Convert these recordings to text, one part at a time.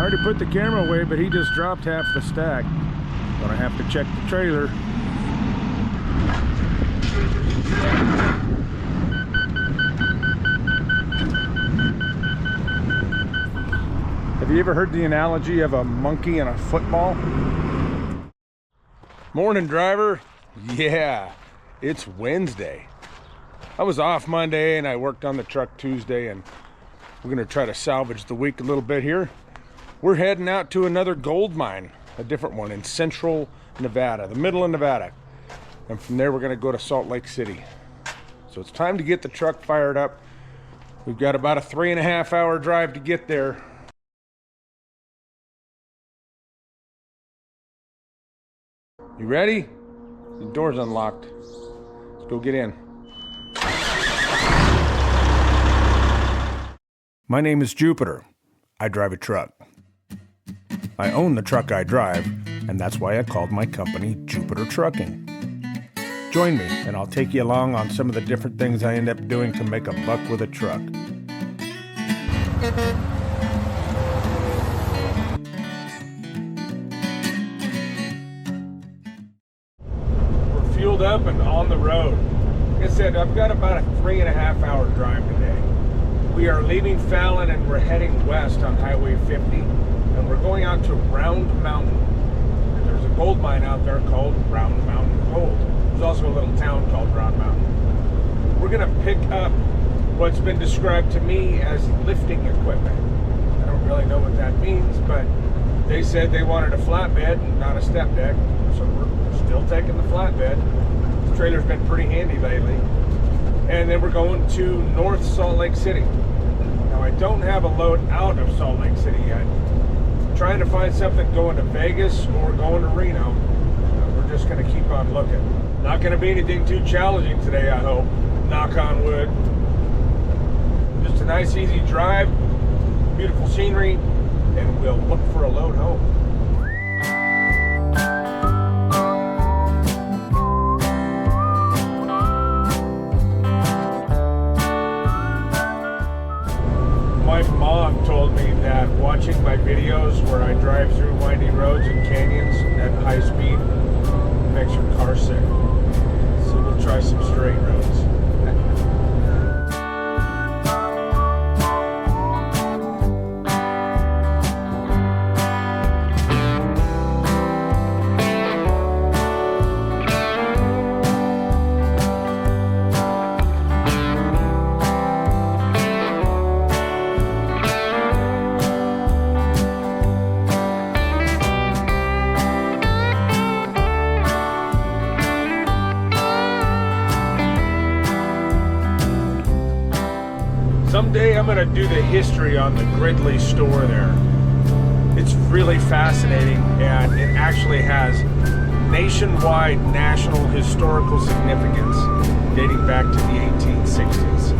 Already put the camera away, but he just dropped half the stack. Gonna have to check the trailer. Have you ever heard the analogy of a monkey and a football? Morning, driver. Yeah, it's Wednesday. I was off Monday and I worked on the truck Tuesday, and we're gonna try to salvage the week a little bit here. We're heading out to another gold mine, a different one in central Nevada, the middle of Nevada. And from there, we're gonna go to Salt Lake City. So it's time to get the truck fired up. We've got about a 3.5 hour drive to get there. You ready? The door's unlocked. Let's go get in. My name is Jupiter. I drive a truck. I own the truck I drive, and that's why I called my company Jupiter Trucking. Join me, and I'll take you along on some of the different things I end up doing to make a buck with a truck. We're fueled up and on the road. Like I said, I've got about a 3.5 hour drive today. We are leaving Fallon and we're heading west on Highway 50. And we're going out to Round Mountain. And there's a gold mine out there called Round Mountain Gold. There's also a little town called Round Mountain. We're gonna pick up what's been described to me as lifting equipment. I don't really know what that means, but they said they wanted a flatbed and not a step deck. So we're still taking the flatbed. This trailer's been pretty handy lately. And then we're going to North Salt Lake City. Now I don't have a load out of Salt Lake City yet. Trying to find something going to Vegas or going to Reno. We're just going to keep on looking. Not going to be anything too challenging today, I hope. Knock on wood. Just a nice easy drive, beautiful scenery, and we'll look for a load home. My mom told me that watching my videos where I drive through windy roads and canyons at high speed makes your car sick. So we'll try some straight roads. Someday I'm going to do the history on the Gridley store there. It's really fascinating, and it actually has nationwide national historical significance dating back to the 1860s.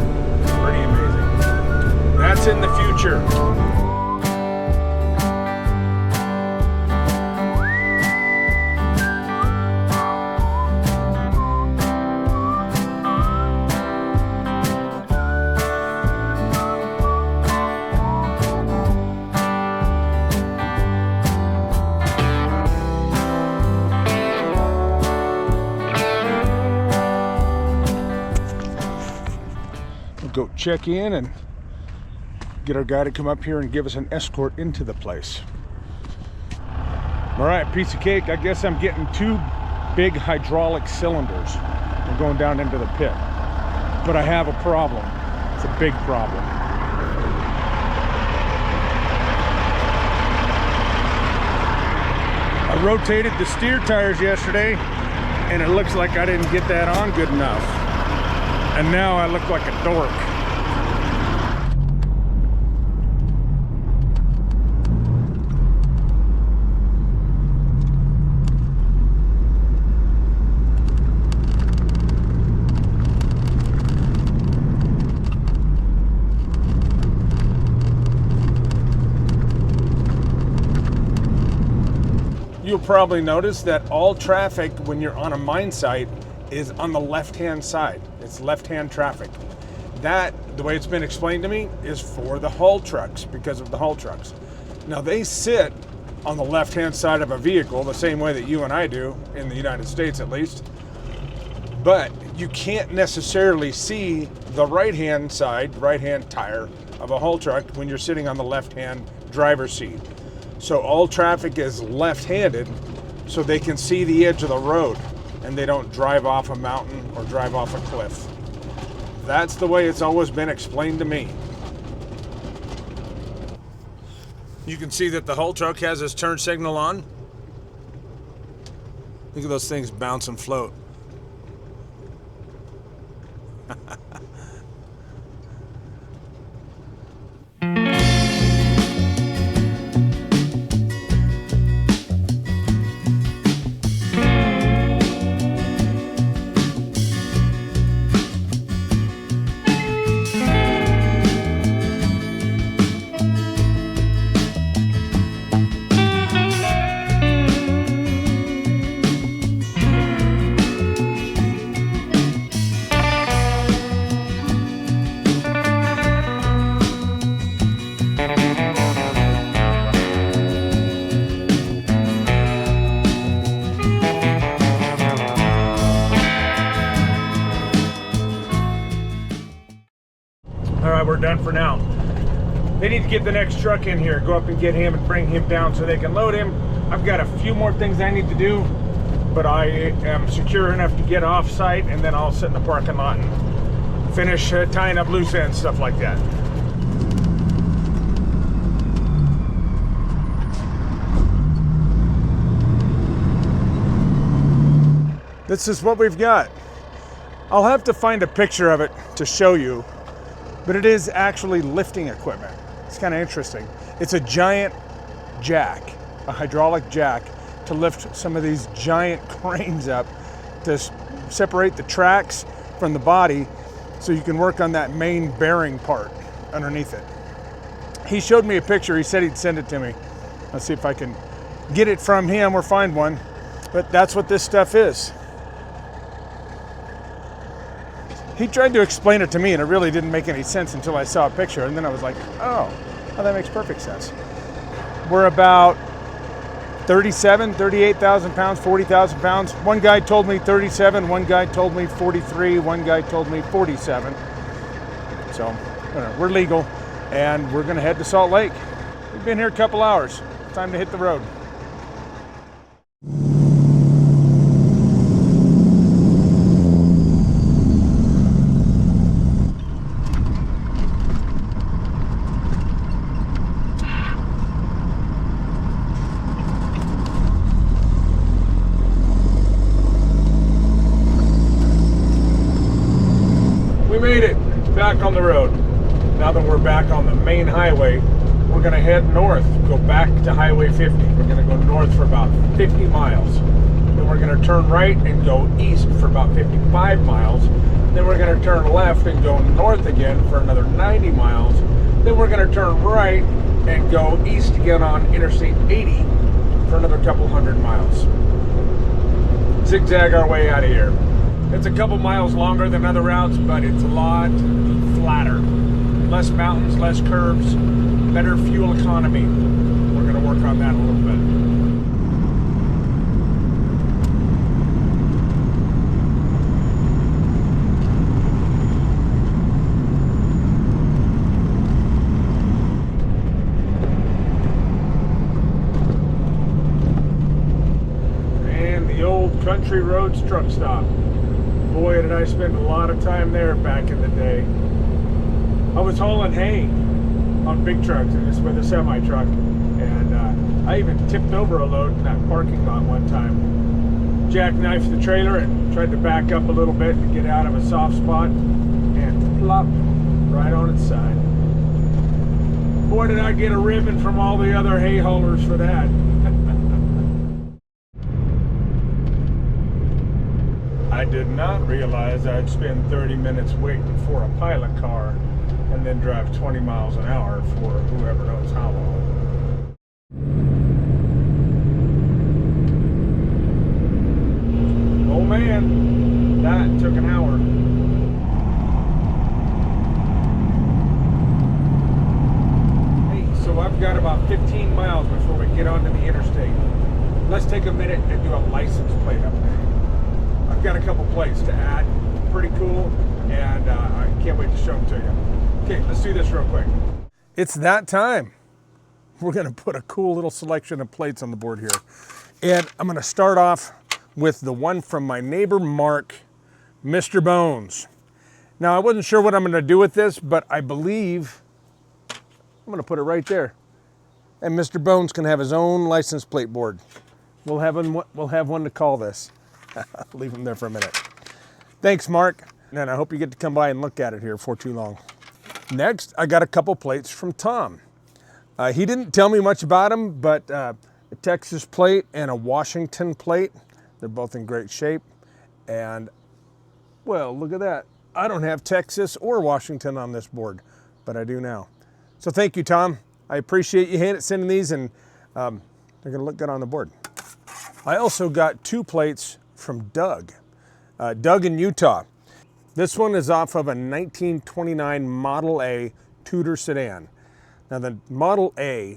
Pretty amazing. That's in the future. Go check in and get our guy to come up here and give us an escort into the place. All right, piece of cake. I guess I'm getting 2 big hydraulic cylinders. I'm going down into the pit. But I have a problem. It's a big problem. I rotated the steer tires yesterday, and it looks like I didn't get that on good enough. And now I look like a dork. You'll probably notice that all traffic when you're on a mine site is on the left-hand side. It's left-hand traffic. That, the way it's been explained to me, is for the haul trucks, because of the haul trucks. Now they sit on the left-hand side of a vehicle the same way that you and I do, in the United States at least. But you can't necessarily see the right-hand side, right-hand tire of a haul truck when you're sitting on the left-hand driver's seat. So all traffic is left-handed, so they can see the edge of the road and they don't drive off a mountain or drive off a cliff. That's the way it's always been explained to me. You can see that the haul truck has its turn signal on. Look at those things bounce and float. We're done for now. They need to get the next truck in here, go up and get him and bring him down so they can load him. I've got a few more things I need to do, but I am secure enough to get off site, and then I'll sit in the parking lot and finish tying up loose ends, stuff like that. This is what we've got. I'll have to find a picture of it to show you. But it is actually lifting equipment. It's kind of interesting. It's a giant jack, a hydraulic jack, to lift some of these giant cranes up to separate the tracks from the body so you can work on that main bearing part underneath it. He showed me a picture. He said he'd send it to me. Let's see if I can get it from him or find one. But that's what this stuff is. He tried to explain it to me, and it really didn't make any sense until I saw a picture, and then I was like, oh, that makes perfect sense. We're about 38,000 pounds, 40,000 pounds. One guy told me 37, one guy told me 43, one guy told me 47. So, we're legal, and we're gonna head to Salt Lake. We've been here a couple hours. Time to hit the road. Made it back on the road. Now that we're back on the main highway, we're going to head north, go back to Highway 50. We're going to go north for about 50 miles. Then we're going to turn right and go east for about 55 miles. Then we're going to turn left and go north again for another 90 miles. Then we're going to turn right and go east again on Interstate 80 for another couple hundred miles. Zigzag our way out of here. It's a couple miles longer than other routes, but it's a lot flatter. Less mountains, less curves, better fuel economy. We're going to work on that a little bit. And the old Country Roads truck stop. Boy, did I spend a lot of time there back in the day. I was hauling hay on big trucks, and just with a semi-truck. And I even tipped over a load in that parking lot one time. Jackknifed the trailer and tried to back up a little bit to get out of a soft spot, and plop, right on its side. Boy, did I get a ribbon from all the other hay haulers for that. I did not realize I'd spend 30 minutes waiting for a pilot car and then drive 20 miles an hour for whoever knows how long. Oh man, that took an hour. Hey, so I've got about 15 miles miles before we get onto the interstate. Let's take a minute and do a license plate update. I've got a couple plates to add. Pretty cool, and I can't wait to show them to you. Okay, let's do this real quick. It's that time. We're gonna put a cool little selection of plates on the board here. And I'm gonna start off with the one from my neighbor Mark, Mr. Bones. Now, I wasn't sure what I'm gonna do with this, but I believe I'm gonna put it right there. And Mr. Bones can have his own license plate board. We'll have one to call this. Leave him there for a minute. Thanks, Mark. And I hope you get to come by and look at it here before too long. Next, I got a couple plates from Tom. He didn't tell me much about them, but a Texas plate and a Washington plate. They're both in great shape. And, well, look at that. I don't have Texas or Washington on this board, but I do now. So thank you, Tom. I appreciate you sending these, and they're gonna look good on the board. I also got two plates from Doug. Doug in Utah. This one is off of a 1929 Model A Tudor sedan. Now the Model A,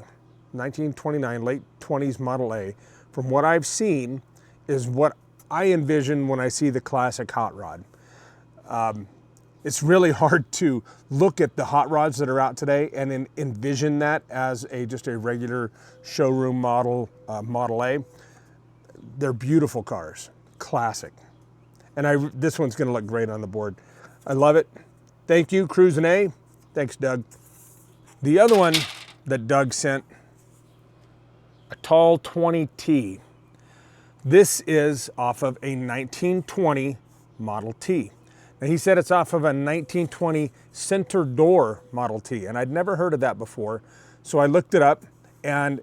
1929, late 20s Model A, from what I've seen, is what I envision when I see the classic hot rod. It's really hard to look at the hot rods that are out today and envision that as just a regular showroom model, Model A. They're beautiful cars, classic. And this one's gonna look great on the board. I love it. Thank you, Cruisin' A. Thanks, Doug. The other one that Doug sent, a tall 20T. This is off of a 1920 Model T. Now he said it's off of a 1920 center door Model T, and I'd never heard of that before. So I looked it up, and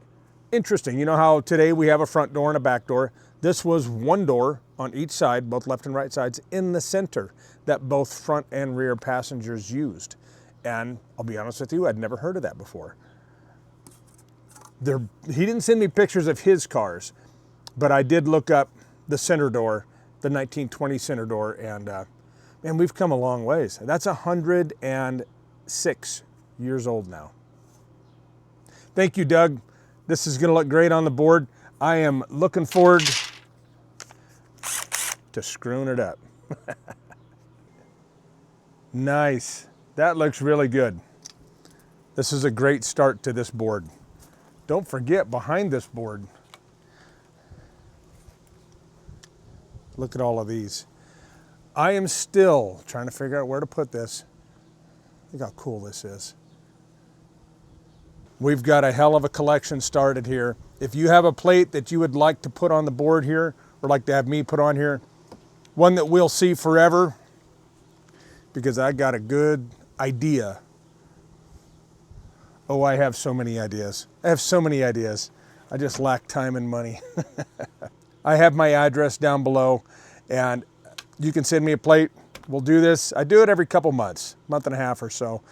interesting. You know how today we have a front door and a back door? This was one door on each side, both left and right sides, in the center that both front and rear passengers used. And I'll be honest with you, I'd never heard of that before. He didn't send me pictures of his cars, but I did look up the center door, the 1920 center door, and man, we've come a long ways. That's 106 years old now. Thank you, Doug. This is gonna look great on the board. I am looking forward to screwing it up. Nice. That looks really good. This is a great start to this board. Don't forget, behind this board, look at all of these. I am still trying to figure out where to put this. Look how cool this is. We've got a hell of a collection started here. If you have a plate that you would like to put on the board here, or like to have me put on here, one that we'll see forever, because I got a good idea. Oh, I have so many ideas. I have so many ideas. I just lack time and money. I have my address down below, and you can send me a plate. We'll do this. I do it every couple months, month and a half or so.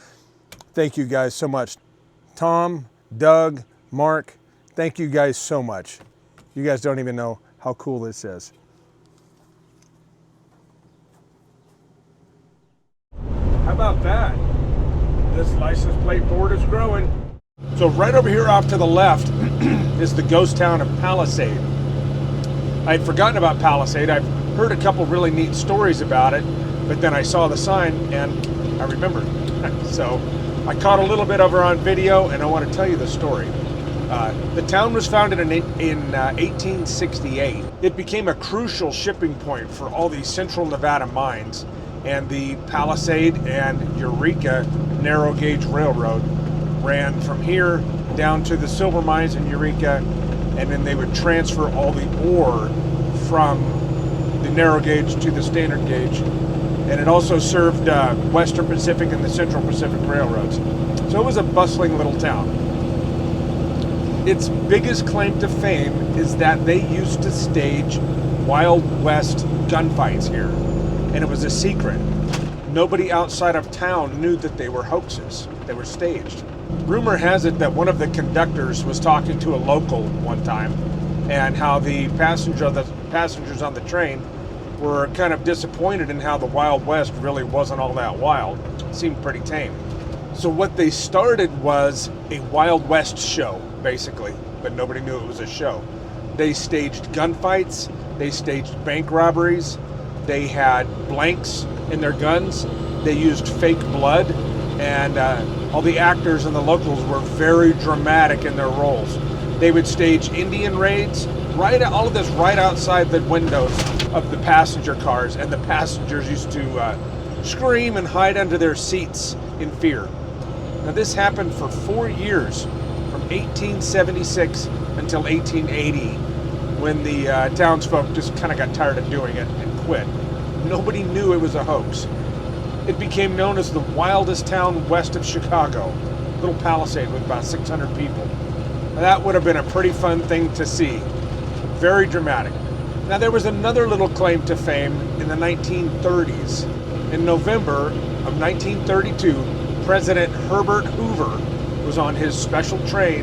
Thank you guys so much. Tom, Doug, Mark, thank you guys so much. You guys don't even know how cool this is. How about that? This license plate board is growing. So right over here off to the left is the ghost town of Palisade. I'd forgotten about Palisade. I've heard a couple really neat stories about it, but then I saw the sign and I remembered. So I caught a little bit of her on video, and I want to tell you the story. The town was founded in 1868. It became a crucial shipping point for all these central Nevada mines, and the Palisade and Eureka narrow gauge railroad ran from here down to the silver mines in Eureka, and then they would transfer all the ore from the narrow gauge to the standard gauge. And it also served Western Pacific and the Central Pacific railroads. So it was a bustling little town. Its biggest claim to fame is that they used to stage Wild West gunfights here, and it was a secret. Nobody outside of town knew that they were hoaxes. They were staged. Rumor has it that one of the conductors was talking to a local one time, and how the passengers on the train were kind of disappointed in how the Wild West really wasn't all that wild. It seemed pretty tame. So what they started was a Wild West show, basically. but nobody knew it was a show. They staged gunfights, they staged bank robberies, they had blanks in their guns, they used fake blood, and all the actors and the locals were very dramatic in their roles. They would stage Indian raids, all of this right outside the windows of the passenger cars, and the passengers used to scream and hide under their seats in fear. Now this happened for 4 years, from 1876 until 1880, when the townsfolk just kind of got tired of doing it and quit. Nobody knew it was a hoax. It became known as the wildest town west of Chicago, little Palisade with about 600 people. Now, that would have been a pretty fun thing to see. Very dramatic. Now there was another little claim to fame in the 1930s. In November of 1932, President Herbert Hoover was on his special train,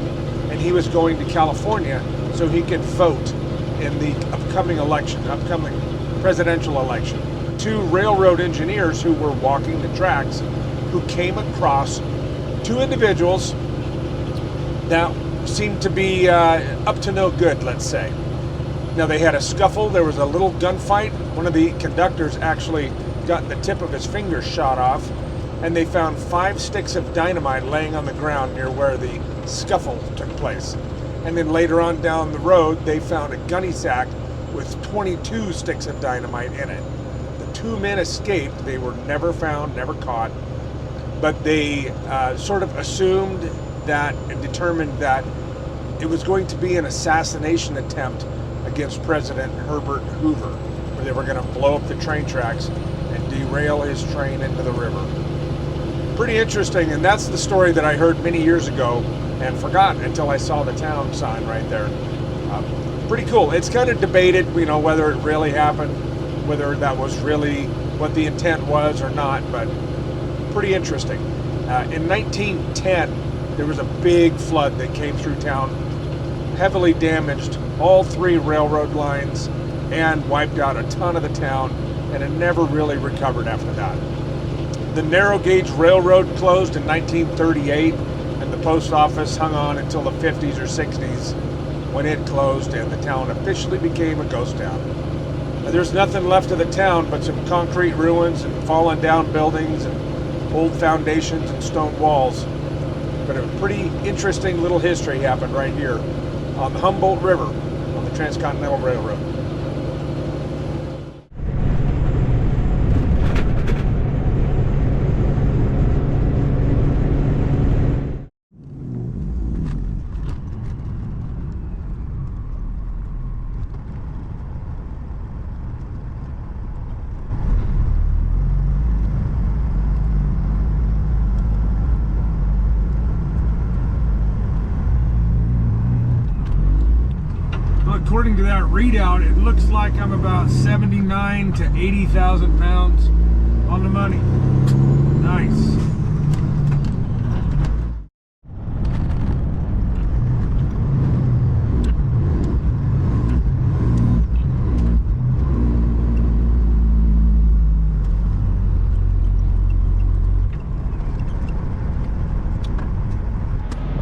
and he was going to California so he could vote in the upcoming presidential election. 2 railroad engineers who were walking the tracks who came across 2 individuals that seemed to be up to no good, let's say. Now they had a scuffle, there was a little gunfight. One of the conductors actually got the tip of his finger shot off, and they found 5 sticks of dynamite laying on the ground near where the scuffle took place. And then later on down the road, they found a gunny sack with 22 sticks of dynamite in it. The 2 men escaped. They were never found, never caught, but they sort of assumed that and determined that it was going to be an assassination attempt against President Herbert Hoover, where they were going to blow up the train tracks and derail his train into the river. Pretty interesting, and that's the story that I heard many years ago and forgot until I saw the town sign right there. Pretty cool. It's kind of debated, whether it really happened, whether that was really what the intent was or not, but pretty interesting. In 1910, there was a big flood that came through town, heavily damaged all 3 railroad lines, and wiped out a ton of the town, and it never really recovered after that. The narrow gauge railroad closed in 1938, and the post office hung on until the 50s or 60s when it closed and the town officially became a ghost town. Now, there's nothing left of the town but some concrete ruins and fallen down buildings and old foundations and stone walls. But a pretty interesting little history happened right here on the Humboldt River on the Transcontinental Railroad. According to that readout, it looks like I'm about 79 to 80,000 pounds on the money. Nice.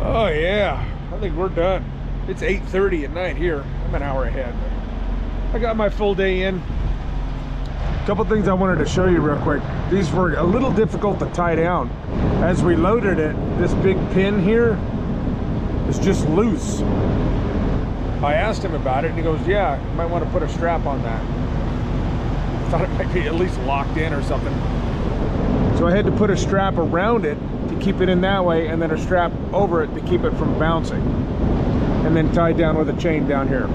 Oh yeah, I think we're done. It's 8:30 at night here. I'm an hour ahead. I got my full day in. A couple things I wanted to show you real quick. These were a little difficult to tie down. As we loaded it, this big pin here is just loose. I asked him about it and he goes, yeah, you might want to put a strap on that. I thought it might be at least locked in or something. So I had to put a strap around it to keep it in that way, and then a strap over it to keep it from bouncing. And then tied down with a chain down here.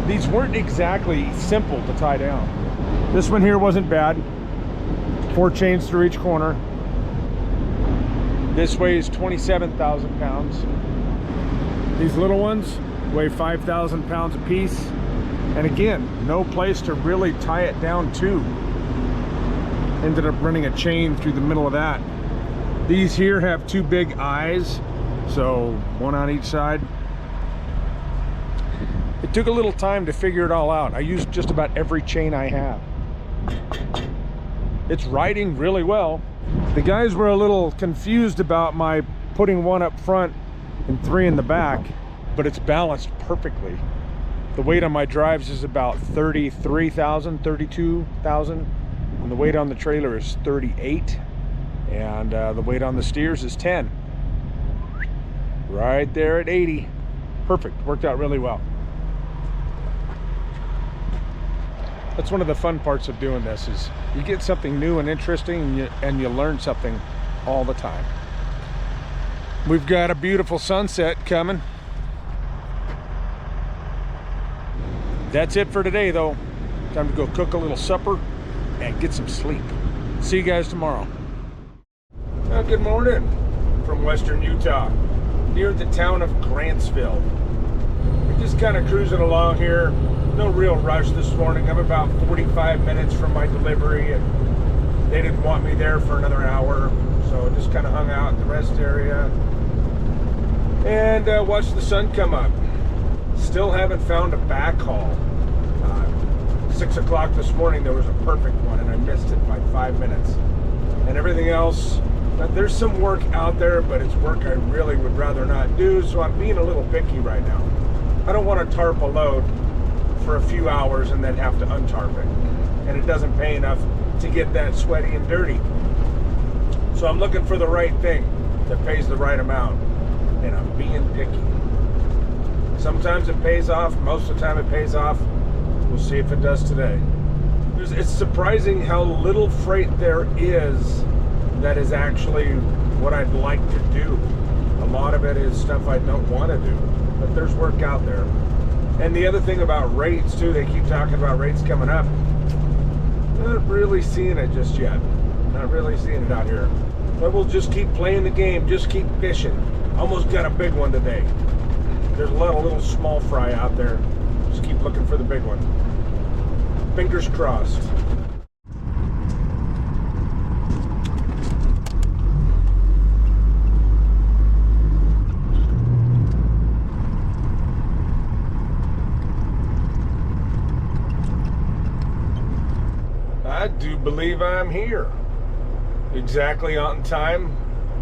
These weren't exactly simple to tie down. This one here wasn't bad. 4 chains through each corner. This weighs 27,000 pounds. These little ones weigh 5,000 pounds apiece. And again, no place to really tie it down to. Ended up running a chain through the middle of that. These here have 2 big eyes, so 1 on each side. It took a little time to figure it all out. I used just about every chain I have. It's riding really well. The guys were a little confused about my putting one up front and 3 in the back, but it's balanced perfectly. The weight on my drives is about 33,000, 32,000, and the weight on the trailer is 38, and the weight on the steers is 10. Right there at 80. Perfect. Worked out really well. That's one of the fun parts of doing this, is you get something new and interesting, and you learn something all the time. We've got a beautiful sunset coming. That's it for today, though. Time to go cook a little supper and get some sleep. See you guys tomorrow. Good morning from western Utah, near the town of Grantsville. We're just kind of cruising along here. No real rush this morning. I'm about 45 minutes from my delivery, and they didn't want me there for another hour, so I just kind of hung out in the rest area and watched the sun come up. Still haven't found a backhaul. 6 o'clock this morning there was a perfect one, and I missed it by 5 minutes. And everything else, there's some work out there, but it's work I really would rather not do, so I'm being a little picky right now. I don't want to tarp a load for a few hours and then have to untarp it, and it doesn't pay enough to get that sweaty and dirty. So I'm looking for the right thing that pays the right amount, and I'm being picky. Sometimes it pays off, most of the time it pays off. We'll see if it does today. It's surprising how little freight there is that is actually what I'd like to do. A lot of it is stuff I don't want to do, but there's work out there. And the other thing about rates too, they keep talking about rates coming up. Not really seeing it just yet. Not really seeing it out here. But we'll just keep playing the game, just keep fishing. Almost got a big one today. There's a lot of little small fry out there. Just keep looking for the big one. Fingers crossed. I do believe I'm here. Exactly on time.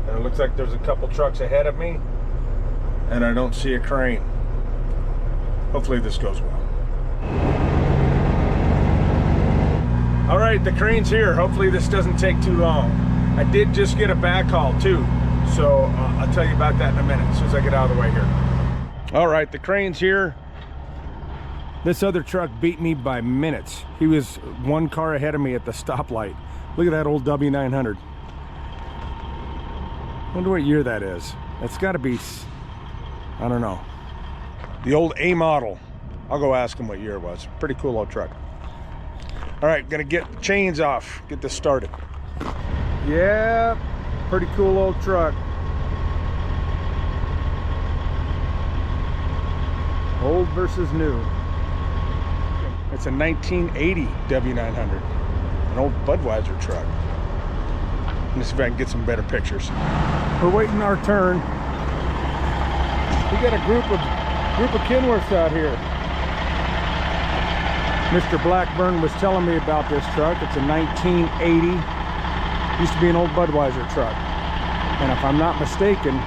And it looks like there's a couple trucks ahead of me, and I don't see a crane. Hopefully this goes well. All right, the crane's here. Hopefully this doesn't take too long. I did just get a backhaul too, so I'll tell you about that in a minute as soon as I get out of the way here. All right, the crane's here. This other truck beat me by minutes. He was one car ahead of me at the stoplight. Look at that old W900. Wonder what year that is. It's got to be, I don't know, the old A model. I'll go ask him what year it was. Pretty cool old truck. All right, gonna get the chains off, get this started. Yeah, pretty cool old truck. Old versus new. It's a 1980 W900, an old Budweiser truck. Let's see if I can get some better pictures. We're waiting our turn. We got a group of Kenworths out here. Mr. Blackburn was telling me about this truck. It's a 1980. Used to be an old Budweiser truck. And if I'm not mistaken,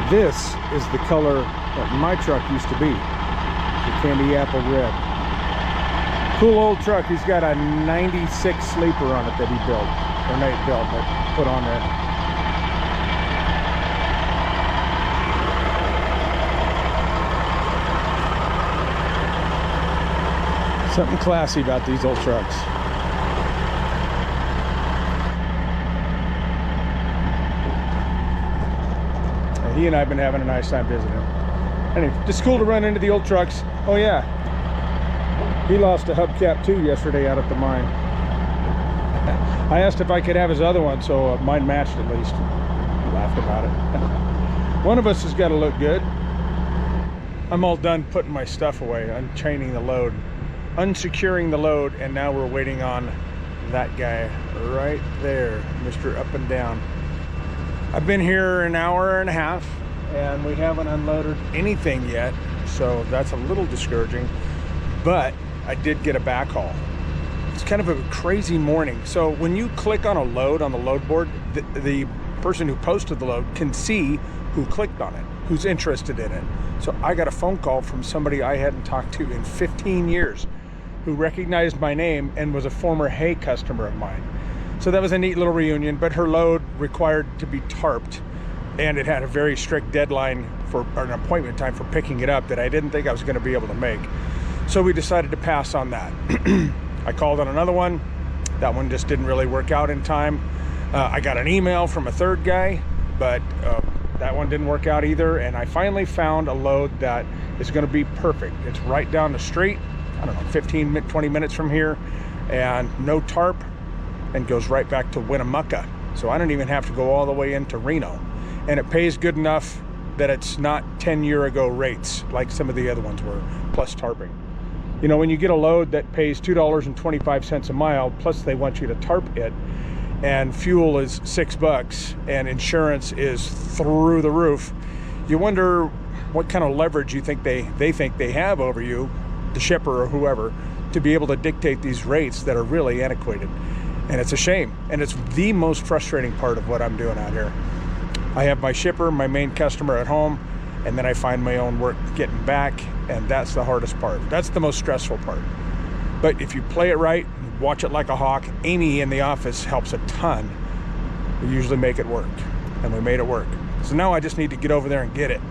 this is the color that my truck used to be. The candy apple red. Cool old truck. He's got a 96 sleeper on it that he built. Or Nate built, but put on there. Something classy about these old trucks. He and I have been having a nice time visiting. Anyway, just cool to run into the old trucks. Oh yeah, he lost a hubcap too yesterday out at the mine. I asked if I could have his other one, so mine matched at least. He laughed about it. One of us has got to look good. I'm all done putting my stuff away, unchaining the load, unsecuring the load, and now we're waiting on that guy right there, Mr. Up and Down. I've been here an hour and a half and we haven't unloaded anything yet, so that's a little discouraging, but I did get a backhaul. It's kind of a crazy morning. So when you click on a load on the load board, the person who posted the load can see who clicked on it. who's interested in it. So I got a phone call from somebody I hadn't talked to in 15 years who recognized my name and was a former hay customer of mine. So that was a neat little reunion, but her load required to be tarped, and it had a very strict deadline for or an appointment time for picking it up that I didn't think I was going to be able to make. So we decided to pass on that. I called on another one. That one just didn't really work out in time. I got an email from a third guy, but that one didn't work out either. And I finally found a load that is going to be perfect. It's right down the street, I don't know, 15, 20 minutes from here, and no tarp, and goes right back to Winnemucca. So I don't even have to go all the way into Reno. And it pays good enough that it's not 10-year-ago rates like some of the other ones were, plus tarping. You know, when you get a load that pays $2.25 a mile, plus they want you to tarp it, and fuel is $6, and insurance is through the roof, you wonder what kind of leverage you think they think they have over you, the shipper or whoever, to be able to dictate these rates that are really antiquated. And it's a shame, and it's the most frustrating part of what I'm doing out here. I have my shipper, my main customer at home, and then I find my own work getting back, and that's the hardest part. That's the most stressful part. But if you play it right, watch it like a hawk, Amiee in the office helps a ton. We usually make it work, and we made it work. So now I just need to get over there and get it.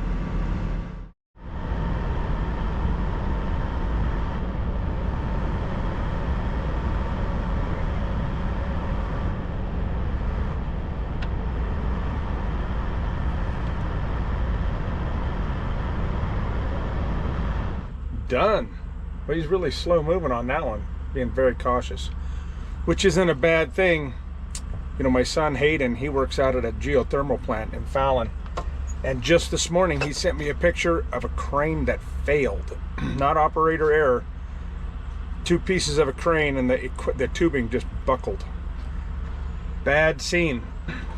Done. But he's really slow moving on that one, being very cautious, which isn't a bad thing. You know, my son Hayden, he works out at a geothermal plant in Fallon, and just this morning he sent me a picture of a crane that failed. Not operator error, 2 pieces of a crane, and the tubing just buckled. Bad scene.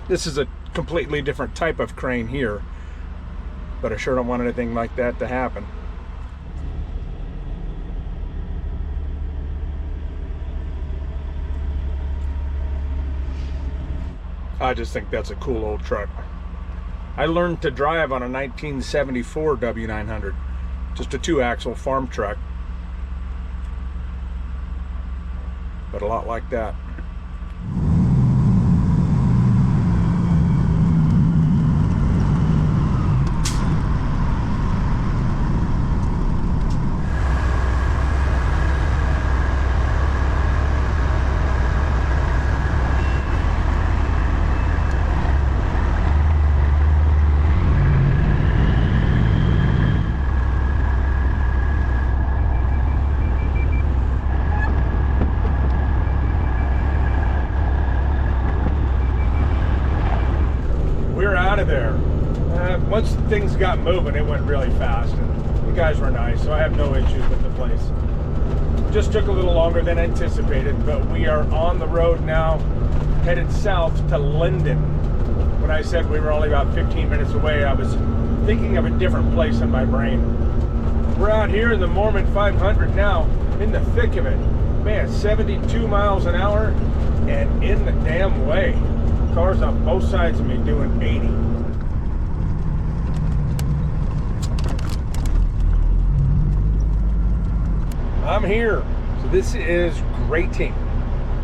This is a completely different type of crane here, but I sure don't want anything like that to happen. I just think that's a cool old truck. I learned to drive on a 1974 W900, just a 2-axle farm truck, but a lot like that. There. Once things got moving, it went really fast, and the guys were nice, so I have no issues with the place. Just took a little longer than anticipated, but we are on the road now, headed south to Linden. When I said we were only about 15 minutes away, I was thinking of a different place in my brain. We're out here in the Mormon 500 now, in the thick of it. Man, 72 miles an hour, and in the damn way. Cars on both sides of me doing 80. I'm here. So this is grating.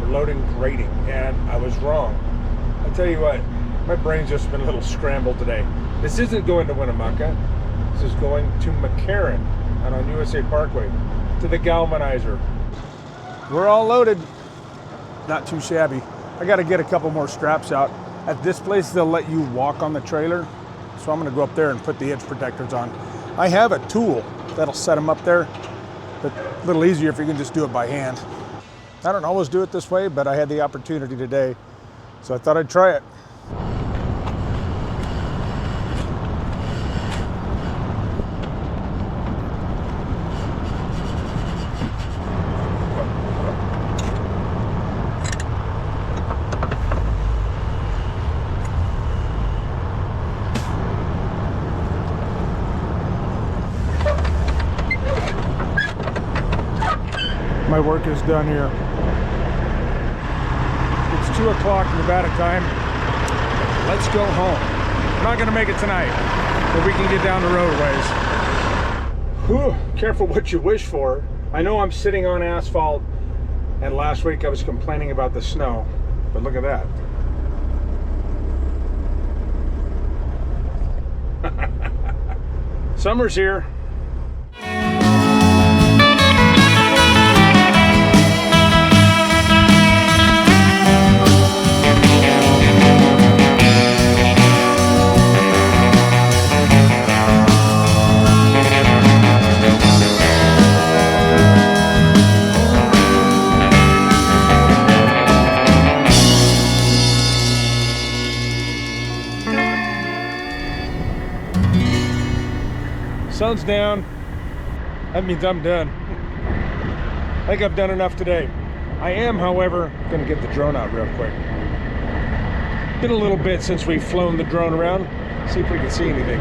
We're loading grating, and I was wrong. I tell you what, my brain's just been a little scrambled today. This isn't going to Winnemucca. This is going to McCarran out on USA Parkway to the galvanizer. We're all loaded. Not too shabby. I got to get a couple more straps out. At this place, they'll let you walk on the trailer, so I'm going to go up there and put the edge protectors on. I have a tool that'll set them up there, but a little easier if you can just do it by hand. I don't always do it this way, but I had the opportunity today, so I thought I'd try it. My work is done here. It's 2 o'clock Nevada time. Let's go home. I'm not gonna make it tonight, but we can get down the roadways. Whew, careful what you wish for. I know I'm sitting on asphalt, and last week I was complaining about the snow, but look at that. Summer's here. Sun's down. That means I'm done. I think I've done enough today. I am, however, going to get the drone out real quick. Been a little bit since we've flown the drone around. See if we can see anything.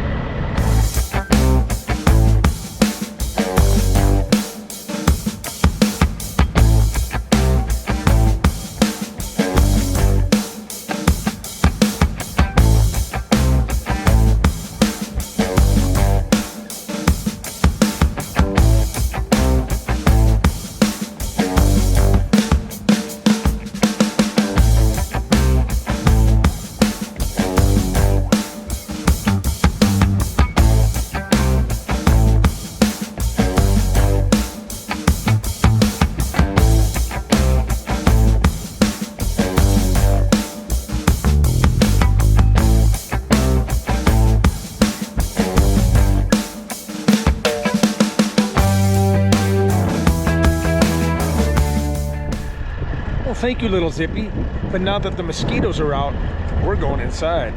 Thank you, little Zippy. But now that the mosquitoes are out, we're going inside.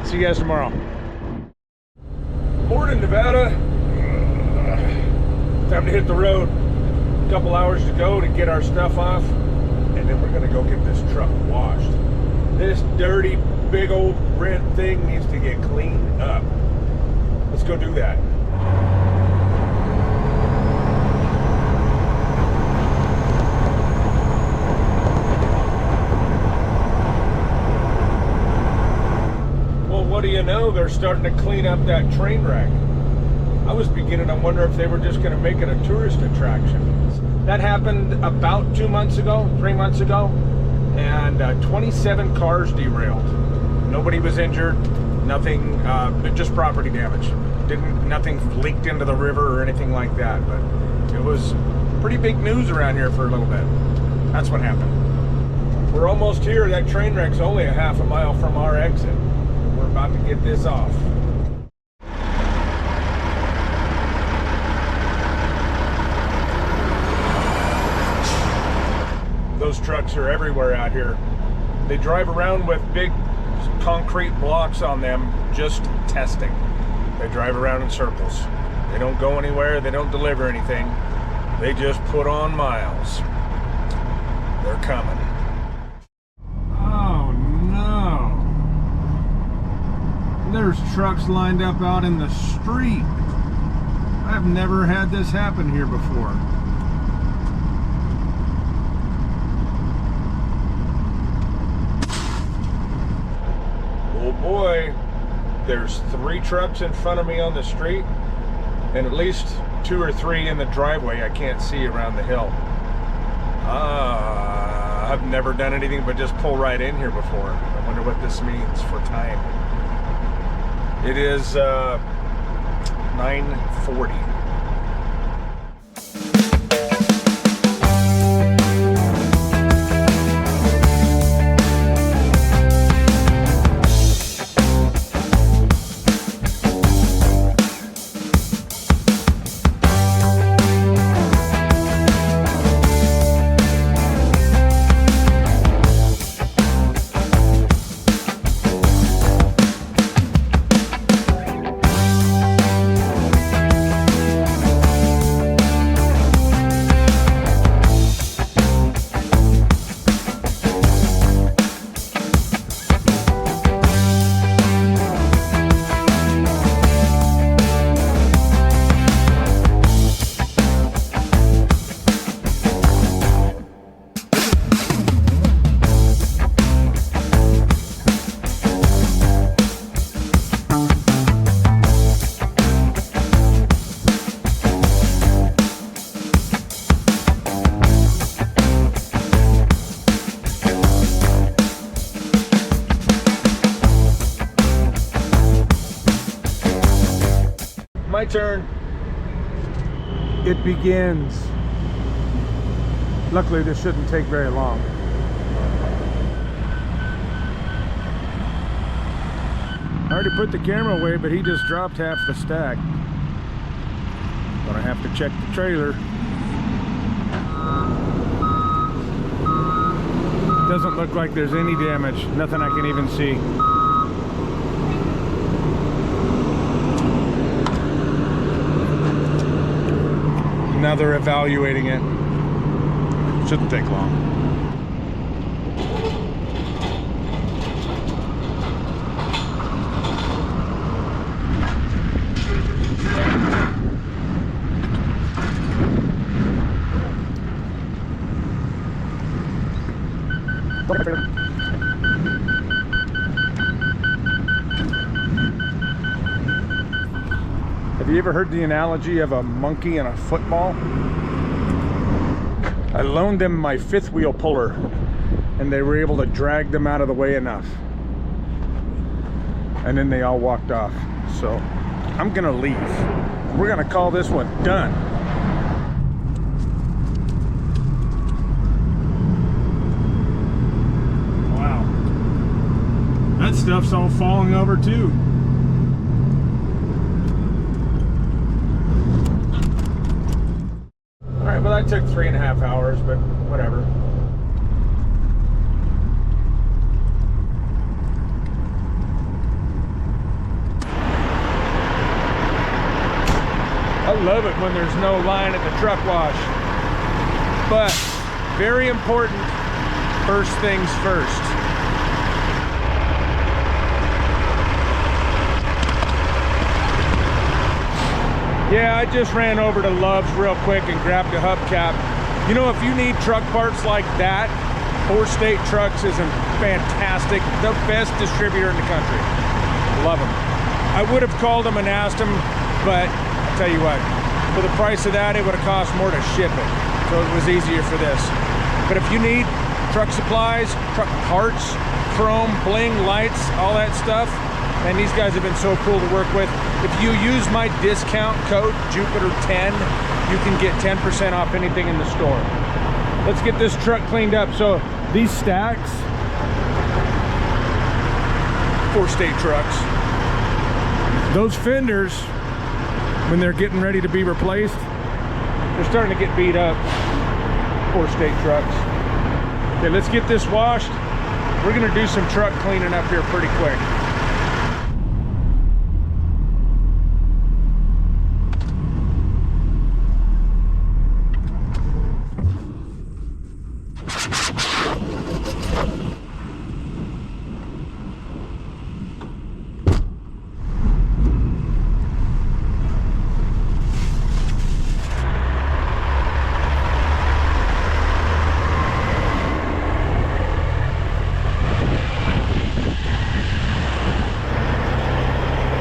See you guys tomorrow. Morning, Nevada. Time to hit the road. A couple hours to go to get our stuff off, and then we're gonna go get this truck washed. This dirty, big old red thing needs to get cleaned up. Let's go do that. What do you know, they're starting to clean up that train wreck. I was beginning to wonder if they were just going to make it a tourist attraction. That happened about 2 months ago, 3 months ago, and 27 cars derailed. Nobody was injured, nothing, just property damage. Nothing leaked into the river or anything like that, but it was pretty big news around here for a little bit. That's what happened. We're almost here. That train wreck's only a half a mile from our exit. We're about to get this off. Those trucks are everywhere out here. They drive around with big concrete blocks on them, just testing. They drive around in circles. They don't go anywhere, they don't deliver anything. They just put on miles. They're coming. Oh no. There's trucks lined up out in the street. I've never had this happen here before. Oh boy, there's 3 trucks in front of me on the street, and at least 2 or 3 in the driveway I can't see around the hill. I've never done anything but just pull right in here before. I wonder what this means for time. It is 9:40. my turn. It begins. Luckily, this shouldn't take very long. I already put the camera away, but he just dropped half the stack. Gonna have to check the trailer. Doesn't look like there's any damage. Nothing I can even see. Now they're evaluating it. Shouldn't take long. Have you ever heard the analogy of a monkey and a football? I loaned them my fifth wheel puller and they were able to drag them out of the way enough. And then they all walked off. So I'm gonna leave. We're gonna call this one done. Wow. That stuff's all falling over too. Well, that took 3.5 hours, but whatever. I love it when there's no line at the truck wash. But very important, first things first. Yeah, I just ran over to Love's real quick and grabbed a hubcap. You know, if you need truck parts like that, 4 State Trucks is fantastic. The best distributor in the country. Love them. I would have called them and asked them, but I'll tell you what, for the price of that, it would have cost more to ship it. So it was easier for this. But if you need truck supplies, truck parts, chrome, bling, lights, all that stuff, and these guys have been so cool to work with. If you use my discount code, Jupiter10, you can get 10% off anything in the store. Let's get this truck cleaned up. So these stacks, 4 State Trucks, those fenders, when they're getting ready to be replaced, they're starting to get beat up. 4 State Trucks. Okay, let's get this washed. We're gonna do some truck cleaning up here pretty quick.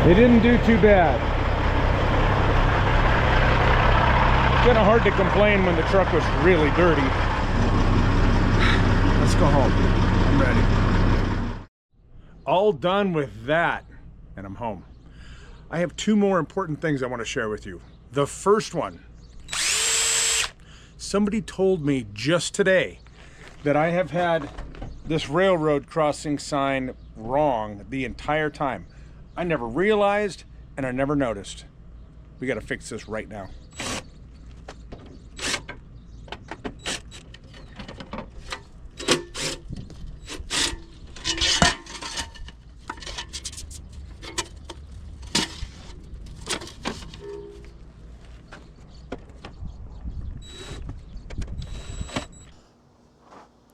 They didn't do too bad. Kind of hard to complain when the truck was really dirty. Let's go home. I'm ready. All done with that, and I'm home. I have 2 more important things I want to share with you. The first one, somebody told me just today that I have had this railroad crossing sign wrong the entire time. I never realized and I never noticed. We got to fix this right now.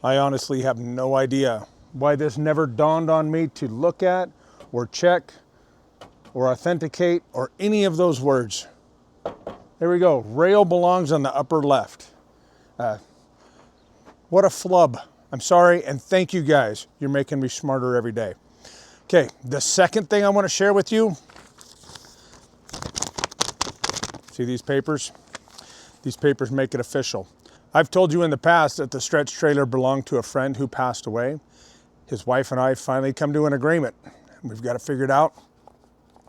I honestly have no idea why this never dawned on me to look at or check or authenticate or any of those words. There we go. Rail belongs on the upper left. What a flub. I'm sorry, and thank you guys. You're making me smarter every day. Okay, the second thing I want to share with you. See these papers? These papers make it official. I've told you in the past that the stretch trailer belonged to a friend who passed away. His wife and I finally come to an agreement. We've got it figured out.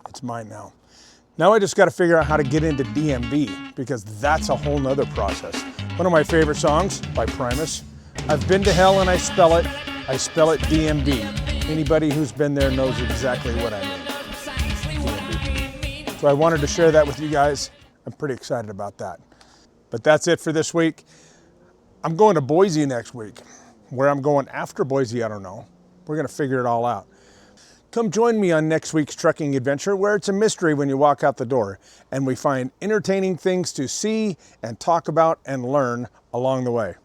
It's mine now. Now I just got to figure out how to get into DMV, because that's a whole nother process. One of my favorite songs by Primus. I've been to hell and I spell it DMV. Anybody who's been there knows exactly what I mean. DMV. So I wanted to share that with you guys. I'm pretty excited about that. But that's it for this week. I'm going to Boise next week. Where I'm going after Boise, I don't know. We're going to figure it all out. Come join me on next week's trucking adventure, where it's a mystery when you walk out the door, and we find entertaining things to see and talk about and learn along the way.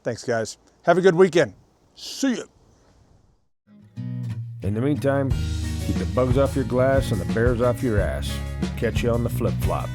Thanks, guys. Have a good weekend. See ya. In the meantime, keep the bugs off your glass and the bears off your ass. Catch you on the flip-flop.